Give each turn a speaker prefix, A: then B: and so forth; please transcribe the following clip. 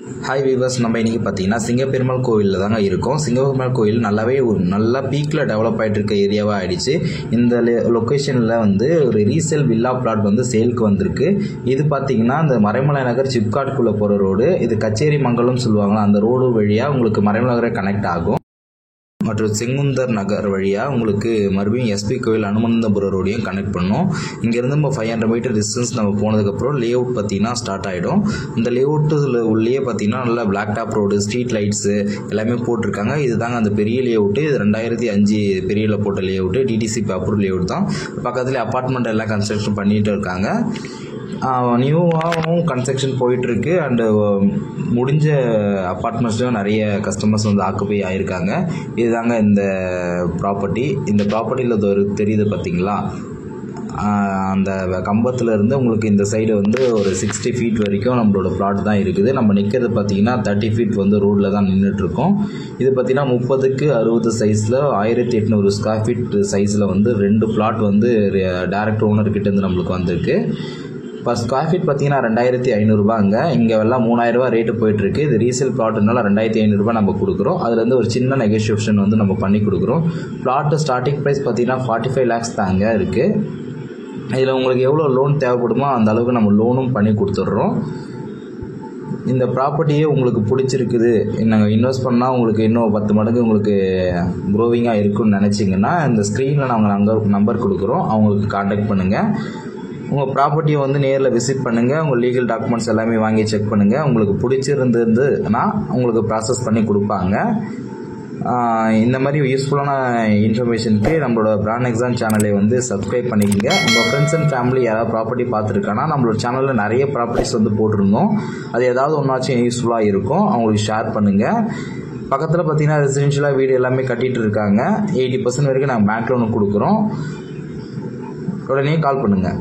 A: Hi viewers, நம்ம இன்றைக்கி பார்த்தீங்கன்னா சிங்கப்பெருமாள் கோவிலில் தாங்க இருக்கோம். சிங்கப்பெருமாள் கோவில் நல்லாவே நல்லா பீக்கில் டெவலப் ஆகிட்டு இருக்க ஏரியாவாக ஆகிடுச்சு. இந்த லொக்கேஷனில் வந்து ஒரு ரீசேல் வில்லா பிளாட் வந்து சேலுக்கு வந்திருக்கு. இது பார்த்தீங்கன்னா இந்த மறைமலை நகர் சிப்காட்குள்ளே போகிற ரோடு, இது கச்சேரி மங்கலம் சொல்லுவாங்களா, அந்த ரோடு வழியாக உங்களுக்கு மறைமலை நகரை கனெக்ட் ஆகும். மற்றும் செங்குந்தர் நகர் வழியாக உங்களுக்கு மறுபடியும் எஸ்பி கோவில் அனுமந்தபுரம் ரோடையும் கனெக்ட் பண்ணோம். இங்கேருந்து நம்ம 500 மீட்டர் டிஸ்டன்ஸ் நம்ம போனதுக்கப்புறம் லே அவுட் பார்த்தீங்கன்னா ஸ்டார்ட் ஆகிடும். இந்த லே அவுட்டில் உள்ளே பார்த்தீங்கன்னா நல்லா black top road, street lights எல்லாமே போட்டிருக்காங்க. இது தாங்க அந்த பெரிய லே அவுட்டு. இது 2005 பெரியல போட்ட layout, DTC approve layout தான். பக்கத்தில் அப்பார்ட்மெண்ட் எல்லாம் கன்ஸ்ட்ரக்ஷன் பண்ணிகிட்டு இருக்காங்க. நியூவாகவும் கன்ஸ்ட்ரக்ஷன் போயிட்டுருக்கு. அண்டு முடிஞ்ச அப்பார்ட்மெண்ட்ஸ்லையும் நிறைய கஸ்டமர்ஸ் வந்து ஆக்குபை ஆகியிருக்காங்க. இதுதாங்க இந்த ப்ராப்பர்ட்டி. இந்த ப்ராப்பர்ட்டியில் ஒரு தெரியுது பார்த்தீங்களா, அந்த கம்பத்தில் இருந்து உங்களுக்கு இந்த சைடு வந்து ஒரு 60 ஃபீட் வரைக்கும் நம்மளோட பிளாட் தான் இருக்குது. நம்ம நிற்கிறது பார்த்தீங்கன்னா 30 ஃபீட் வந்து ரோடில் தான் நின்றுட்டுருக்கோம். இது பார்த்தீங்கன்னா 30க்கு 60 சைஸில் 1800 ஸ்கொயர் ஃபீட் சைஸில் வந்து 2 பிளாட் வந்து டைரக்ட் ஓனர்கிட்டேருந்து நம்மளுக்கு வந்திருக்கு. இப்போ ஸ்கொயர் ஃபீட் பார்த்தீங்கன்னா 2500 ரூபாங்க. இங்கே எல்லாம் 3000 ரூபா ரேட்டு போயிட்டுருக்கு. இது ரீசேல் பிளாட்னால 2500 ரூபா நம்ம கொடுக்குறோம். அதுலேருந்து ஒரு சின்ன நெகோஷியேஷன் வந்து நம்ம பண்ணி கொடுக்குறோம். பிளாட்டு ஸ்டார்டிங் ப்ரைஸ் பார்த்தீங்கன்னா 45 lakhs தாங்க இருக்குது. இதில் உங்களுக்கு எவ்வளோ லோன் தேவைப்படுமோ அந்த அளவுக்கு நம்ம லோனும் பண்ணி கொடுத்துட்றோம். இந்த ப்ராப்பர்ட்டியே உங்களுக்கு பிடிச்சிருக்குது, நாங்கள் இன்வெஸ்ட் பண்ணால் உங்களுக்கு இன்னும் 10 மடங்கு உங்களுக்கு க்ரோவிங்காக இருக்குன்னு நினச்சிங்கன்னா இந்த ஸ்க்ரீனில் நாங்கள் நம்பர் கொடுக்குறோம், அவங்களுக்கு கான்டாக்ட் பண்ணுங்கள். உங்கள் ப்ராப்பர்ட்டியை வந்து நேரில் விசிட் பண்ணுங்கள். உங்கள் லீகல் டாக்குமெண்ட்ஸ் எல்லாமே வாங்கி செக் பண்ணுங்கள். உங்களுக்கு பிடிச்சிருந்ததுன்னா உங்களுக்கு ப்ராசஸ் பண்ணி கொடுப்பாங்க. இந்த மாதிரி யூஸ்ஃபுல்லான இன்ஃபர்மேஷனுக்கு நம்மளோட பிராண்ட் எக்ஸாம் சேனலை வந்து சப்ஸ்கிரைப் பண்ணிக்கோங்க. உங்கள் ஃப்ரெண்ட்ஸ் அண்ட் ஃபேமிலி யாராவது ப்ராப்பர்ட்டி பார்த்துருக்காங்கன்னா நம்மளோட சேனலில் நிறைய ப்ராப்பர்ட்டிஸ் வந்து போட்டிருந்தோம். அது ஏதாவது ஒன்றாச்சும் யூஸ்ஃபுல்லாக இருக்கும், அவங்களுக்கு ஷேர் பண்ணுங்கள். பக்கத்தில் பார்த்தீங்கன்னா ரெசிடென்ஷியலாக வீடு எல்லாமே கட்டிகிட்டு இருக்காங்க. 80% வரைக்கும் நாங்கள் பேங்க் லோனு கொடுக்குறோம். உடனே கால் பண்ணுங்கள்.